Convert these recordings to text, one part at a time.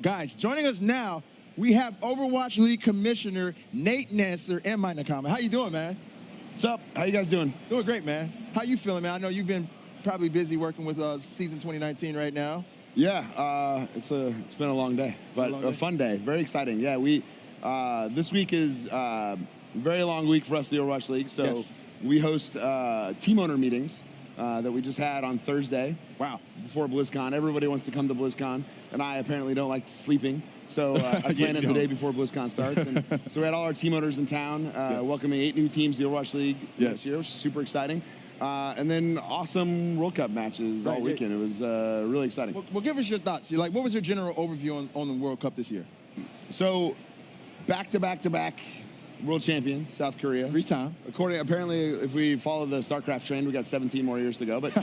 Guys, joining us now, we have Overwatch League Commissioner Nate Nanzer and Mike Nakama. How you doing, man? What's up? How you guys doing? Doing great, man. How you feeling, man? I know you've been probably busy working with season 2019 right now. Yeah, it's been a long day, but a fun day. Very exciting. Yeah, we this week is a very long week for us, the Overwatch League. So yes. We host team owner meetings that we just had on Thursday. Wow. Before BlizzCon. Everybody wants to come to BlizzCon, and I apparently don't like sleeping. So I plan it the day before BlizzCon starts. And so we had all our team owners in town, welcoming 8 new teams to the Overwatch League this year, which is super exciting. And then awesome World Cup matches all weekend. It was really exciting. Well, give us your thoughts. What was your general overview on the World Cup this year? So, back-to-back world champion, South Korea. 3-time. Apparently, if we follow the StarCraft trend, we got 17 more years to go. But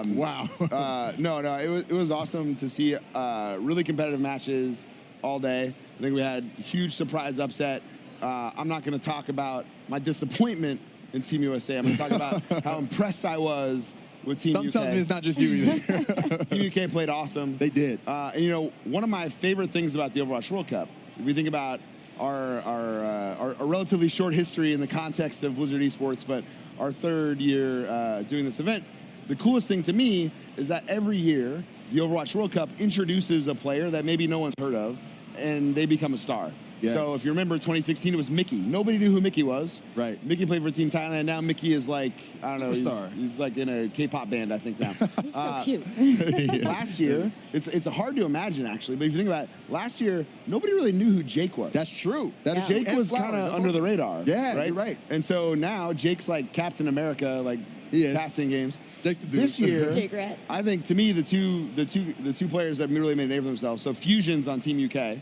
wow. It was awesome to see really competitive matches all day. I think we had huge surprise upset. I'm not going to talk about my disappointment in Team USA. I'm going to talk about how impressed I was with Team UK. Some tells me it's not just you either. Team UK played awesome. They did. And one of my favorite things about the Overwatch World Cup, if we think about our relatively short history in the context of Blizzard Esports, but our 3rd year doing this event, the coolest thing to me is that every year the Overwatch World Cup introduces a player that maybe no one's heard of, and they become a star. Yes. So if you remember 2016, it was Mickey. Nobody knew who Mickey was. Right. Mickey played for Team Thailand. Now Mickey is like, I don't Superstar. know, he's like in a K-pop band, I think now. He's so cute. Last year, it's hard to imagine actually, but if you think about it, last year, nobody really knew who Jake was. That's true. Jake was kind of under the radar. Yeah, right? you're right. And so now Jake's like Captain America, like passing games. Jake's the dude. This year, Jake Rat. I think to me the two players that really made a name for themselves. So Fusion's on Team UK,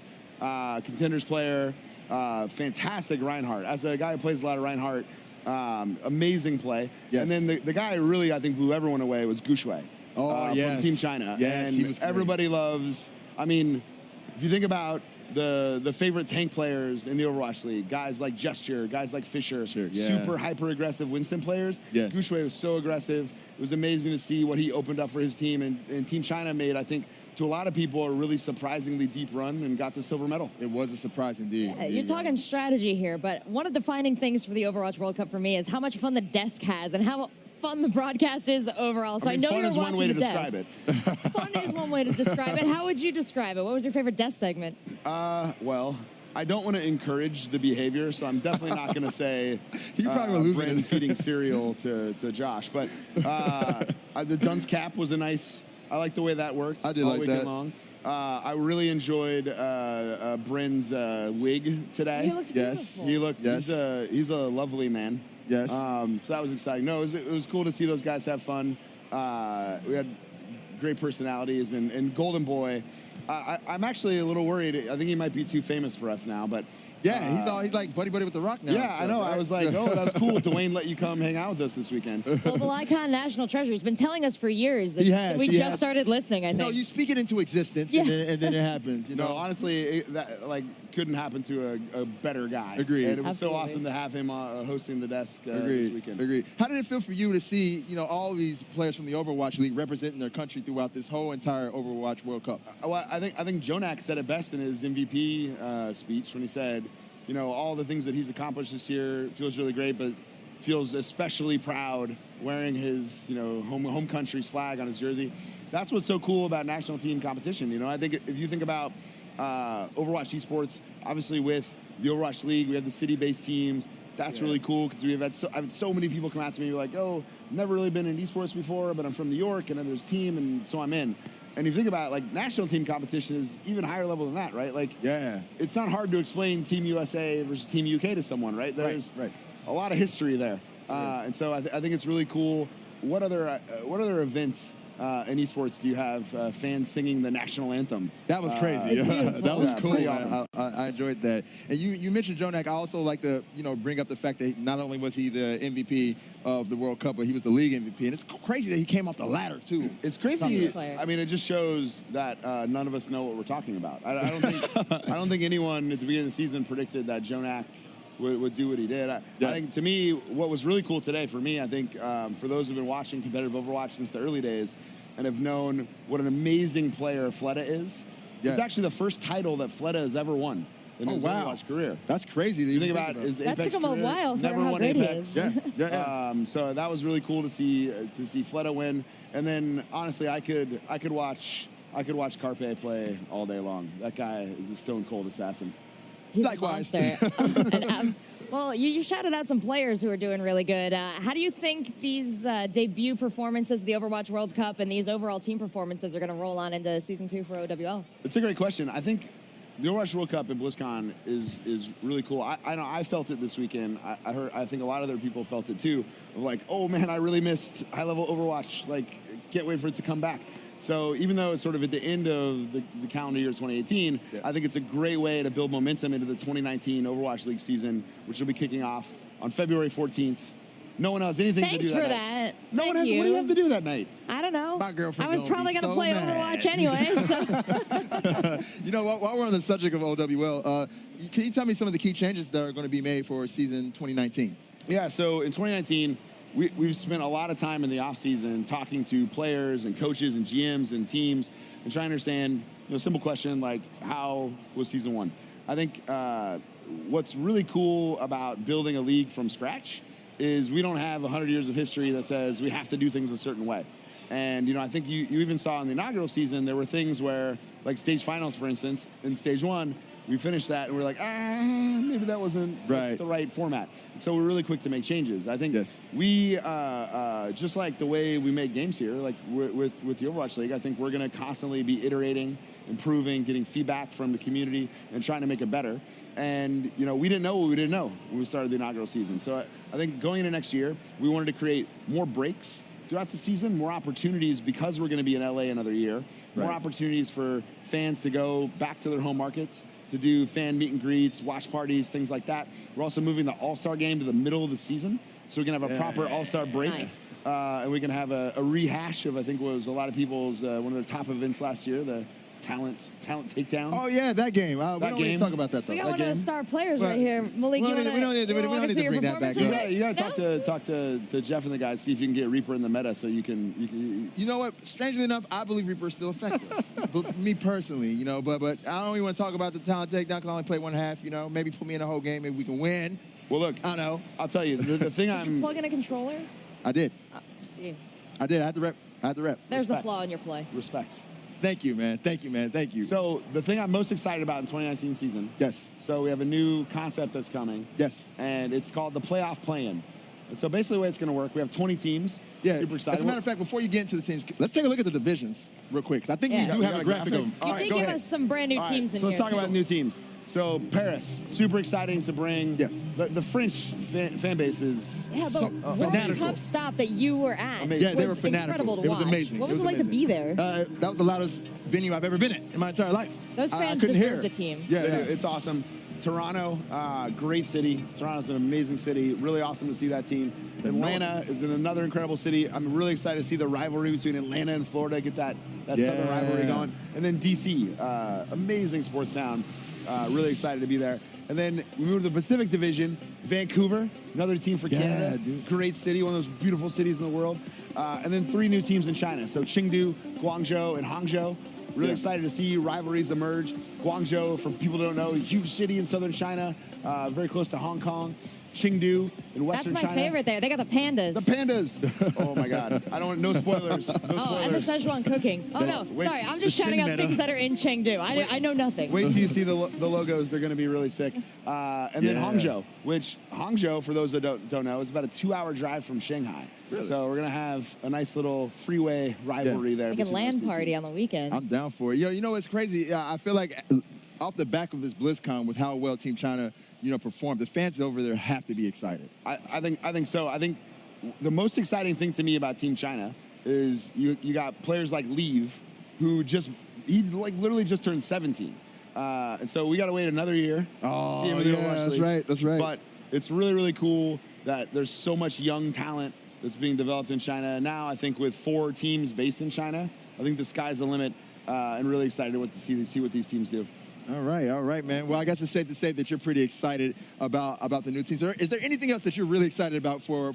contenders player, fantastic Reinhardt. As a guy who plays a lot of Reinhardt, amazing play. Yes. And then the guy who really I think blew everyone away was Gushui. From Team China. Yes, and he was great. Everybody loves. I mean, if you think about the favorite tank players in the Overwatch League, guys like Gesture, guys like Fisher, super hyper-aggressive Winston players. Yes. Gushui was so aggressive. It was amazing to see what he opened up for his team. And Team China made, I think, to a lot of people, a really surprisingly deep run and got the silver medal. It was a surprise indeed. Yeah, you're talking strategy here, but one of the defining things for the Overwatch World Cup for me is how much fun the desk has and how fun the broadcast is overall. So I know you're watching the desk. Fun is one way to describe it. Fun is one way to describe it. How would you describe it? What was your favorite desk segment? Well, I don't want to encourage the behavior, so I'm definitely not going to say you probably will lose Brandon it. feeding cereal to Josh. But the dunce cap was a nice. I like the way that worked. I did all like weekend that. long. I really enjoyed Bryn's wig today. He looked beautiful. He looked. Yes. He's a lovely man. Yes. So that was exciting. No, it was cool to see those guys have fun. We had great personalities, and Golden Boy. I'm actually a little worried. I think he might be too famous for us now, but yeah, he's like buddy with the Rock now. Yeah, I know. Right? I was like, oh, that was cool. Dwayne let you come hang out with us this weekend. Global icon, national treasure. He's been telling us for years. He has. We just started listening, I think. No, you speak it into existence, and then it happens. No, honestly, that couldn't happen to a better guy. Agreed. And it was Absolutely. so awesome to have him hosting the desk this weekend. Agreed. How did it feel for you to see all these players from the Overwatch League representing their country throughout this whole entire Overwatch World Cup? Well, I think Jonak said it best in his MVP speech when he said, all the things that he's accomplished this year feels really great, but feels especially proud wearing his, home country's flag on his jersey. That's what's so cool about national team competition. I think if you think about Overwatch esports, obviously with the Overwatch League, we have the city-based teams. That's really cool because I've had so many people come out to me like, oh, I've never really been in esports before, but I'm from New York and then there's team, and so I'm in. And if you think about it, national team competition is even higher level than that, right? It's not hard to explain Team USA versus Team UK to someone, right? There's a lot of history there, and so I think it's really cool. What other events in esports do you have fans singing the national anthem? That was crazy. That was cool. Pretty awesome. I enjoyed that. And you mentioned Jonak. I also like to bring up the fact that not only was he the MVP of the World Cup, but he was the league MVP. And it's crazy that he came off the ladder too. It's crazy. I mean, it just shows that none of us know what we're talking about. I don't think anyone at the beginning of the season predicted that Jonak would do what he did. I think, to me, what was really cool today for me, I think, for those who've been watching competitive Overwatch since the early days and have known what an amazing player Fleta is, It's actually the first title that Fleta has ever won in his Overwatch career. That's crazy. You think about his that Apex took him a career, while for never how won great he Apex. is. Yeah. So that was really cool to see Fleta win. And then honestly, I could watch Carpe play all day long. That guy is a stone cold assassin. He's Likewise. a monster. Well, you shouted out some players who are doing really good. How do you think these debut performances, the Overwatch World Cup, and these overall team performances are going to roll on into Season 2 for OWL? It's a great question. I think the Overwatch World Cup at Blizzcon is really cool. I know I felt it this weekend. I think a lot of other people felt it too. Of like, oh man, I really missed high-level Overwatch. Like, can't wait for it to come back. So even though it's sort of at the end of the calendar year 2018, I think it's a great way to build momentum into the 2019 Overwatch League season, which will be kicking off on February 14th. No one has anything to do that night. Thanks for that. No one has. Thank What do you have to do that night? I don't know. My girlfriend I was gonna probably be going to so play mad. Overwatch anyway. So. You know, while we're on the subject of OWL, can you tell me some of the key changes that are going to be made for season 2019? Yeah, so in 2019, we've spent a lot of time in the offseason talking to players and coaches and GMs and teams and trying to understand, simple question like, how was season 1? I think what's really cool about building a league from scratch is we don't have 100 years of history that says we have to do things a certain way. And, I think you even saw in the inaugural season, there were things where, like stage finals, for instance, in stage 1, we finished that and we're like, maybe that wasn't the right format. So we're really quick to make changes. I think we, just like the way we make games here, like with the Overwatch League, I think we're going to constantly be iterating, improving, getting feedback from the community, and trying to make it better. And, we didn't know what we didn't know when we started the inaugural season. So I think going into next year, we wanted to create more breaks throughout the season, more opportunities because we're going to be in LA another year, more opportunities for fans to go back to their home markets, to do fan meet and greets, watch parties, things like that. We're also moving the All-Star game to the middle of the season, so we can have a proper All-Star break. Nice. And we can have a rehash of, I think, what was a lot of people's, one of their top events last year, the Talent Takedown. Oh, yeah, that game. We don't need to talk about that, though. We got that one of the star players right here. Malik, we don't need to bring that back up. You got to talk to Jeff and the guys, see if you can get Reaper in the meta so you can. You know what? Strangely enough, I believe Reaper is still effective. But me personally, but I don't even want to talk about the Talent Takedown because I only played one half, Maybe put me in the whole game. Maybe we can win. Well, look. I don't know. I'll tell you. The thing Did you plug in a controller? I did. See. I did. I had to rep. There's the flaw in your play. Respect. Thank you, man. Thank you. So the thing I'm most excited about in 2019 season. Yes. So we have a new concept that's coming. Yes. And it's called the playoff play-in. And so basically the way it's going to work, we have 20 teams. Yeah. Super excited. As a matter of fact, before you get into the teams, let's take a look at the divisions real quick. 'Cause I think we do have a graphic of them. You did give us some brand new teams in so here. let's talk about new teams. So Paris, super exciting to bring. Yes. The French fan base is the World Cup stop that you were at they were was fanatical. incredible to It was watch. amazing. What was it like to be there? That was the loudest venue I've ever been in my entire life. Those fans I couldn't deserved hear. a team. Yeah, it's awesome. Toronto, great city. Toronto's an amazing city. Really awesome to see that team. Atlanta is in another incredible city. I'm really excited to see the rivalry between Atlanta and Florida, get that southern rivalry going. And then DC, amazing sports town. Really excited to be there. And then we move to the Pacific Division. Vancouver, another team for Canada. Dude. Great city, one of those beautiful cities in the world. And then 3 new teams in China. So Chengdu, Guangzhou, and Hangzhou. Really excited to see rivalries emerge. Guangzhou, for people who don't know, a huge city in southern China, very close to Hong Kong. Chengdu in western China. That's my favorite there. They got the pandas. The pandas. Oh my God. I don't. No spoilers. No spoilers. Oh, and the Szechuan cooking. Oh no, sorry. I'm just shouting out things that are in Chengdu. I know nothing. Wait till you see the logos. They're going to be really sick. And then Hangzhou, which Hangzhou, for those that don't know, is about a 2-hour drive from Shanghai. Really? So we're going to have a nice little freeway rivalry there. Like a LAN party on the weekend. I'm down for it. You know what's crazy? I feel like off the back of this BlizzCon with how well Team China, performed, the fans over there have to be excited. I think so. I think the most exciting thing to me about Team China is you got players like Leave, who literally just turned 17. And so we got to wait another year. Oh, yeah, that's right. But it's really, really cool that there's so much young talent that's being developed in China. Now, I think with 4 teams based in China, I think the sky's the limit, and really excited to see what these teams do. All right, man. Well, I guess it's safe to say that you're pretty excited about the new teams. Is there anything else that you're really excited about for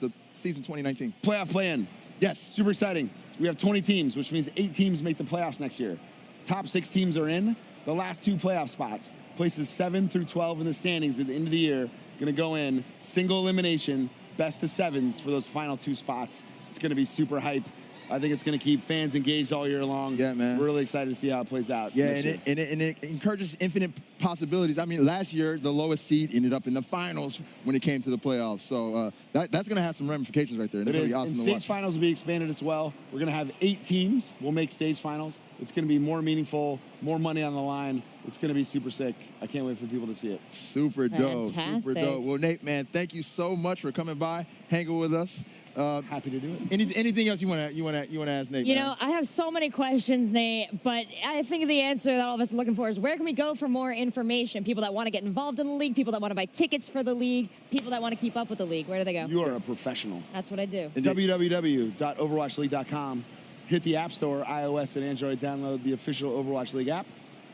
the season 2019? Playoff play-in. Yes. Super exciting. We have 20 teams, which means 8 teams make the playoffs next year. top 6 teams are in. The last 2 playoff spots, places 7 through 12 in the standings at the end of the year, going to go in single elimination, best of 7s for those final 2 spots. It's going to be super hype. I think it's going to keep fans engaged all year long. Yeah, man. We're really excited to see how it plays out. Yeah, and it encourages infinite possibilities. I mean, last year, the lowest seed ended up in the finals when it came to the playoffs. So that's going to have some ramifications right there. And it's going to be awesome and to stage watch. finals will be expanded as well. We're going to have 8 teams. We'll make stage finals. It's going to be more meaningful, more money on the line. It's going to be super sick. I can't wait for people to see it. Super dope. Fantastic. Super dope. Well, Nate, man, thank you so much for coming by, hanging with us. Happy to do it. Anything else you want to ask Nate? You man? know, I have so many questions, Nate, but I think the answer that all of us are looking for is where can we go for more information? People that want to get involved in the league, people that want to buy tickets for the league, people that want to keep up with the league. Where do they go? You are a professional. That's what I do. www.overwatchleague.com. Hit the App Store, iOS and Android. Download the official Overwatch League app.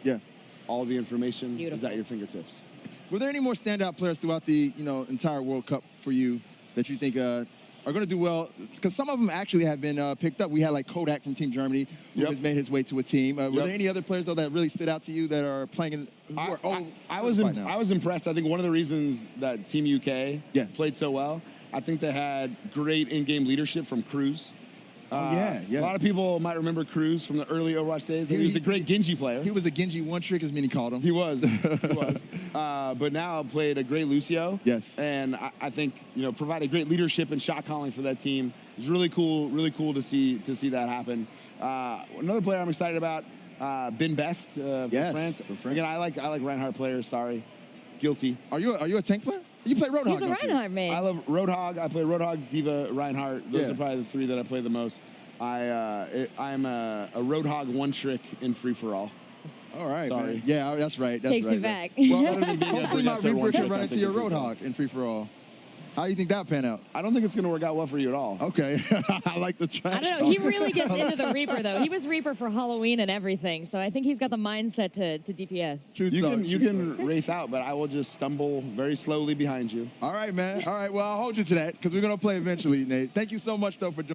Yeah. All the information is Beautiful. at your fingertips. Were there any more standout players throughout the entire World Cup for you that you think are going to do well? Because some of them actually have been picked up. We had like Kodak from Team Germany who has made his way to a team. Were there any other players though that really stood out to you that are playing in? I was impressed. I think one of the reasons that Team UK played so well, I think they had great in-game leadership from Cruz. A lot of people might remember Cruz from the early Overwatch days. He was a great Genji player. He was a Genji one-trick, as many called him. He was. But now played a great Lucio. Yes. And I think provided great leadership and shot calling for that team. It was really cool to see that happen. Another player I'm excited about, Ben Best for France. Again, I like Reinhardt players. Sorry, guilty. Are you a tank player? You play Roadhog. He's a Reinhardt man. I love Roadhog. I play Roadhog, Diva, Reinhardt. Those are probably the 3 that I play the most. I'm a Roadhog one-trick in free-for-all. All right. Sorry. Man. Yeah, that's right. That's Takes right. you back. Well, hopefully my Reaper can run into your Roadhog in free-for-all. How do you think that pan out? I don't think it's going to work out well for you at all. Okay. I like the trash. I don't know. He really gets into the Reaper, though. He was Reaper for Halloween and everything, so I think he's got the mindset to DPS. You can race out, but I will just stumble very slowly behind you. All right, man. All right, well, I'll hold you to that because we're going to play eventually, Nate. Thank you so much, though, for joining.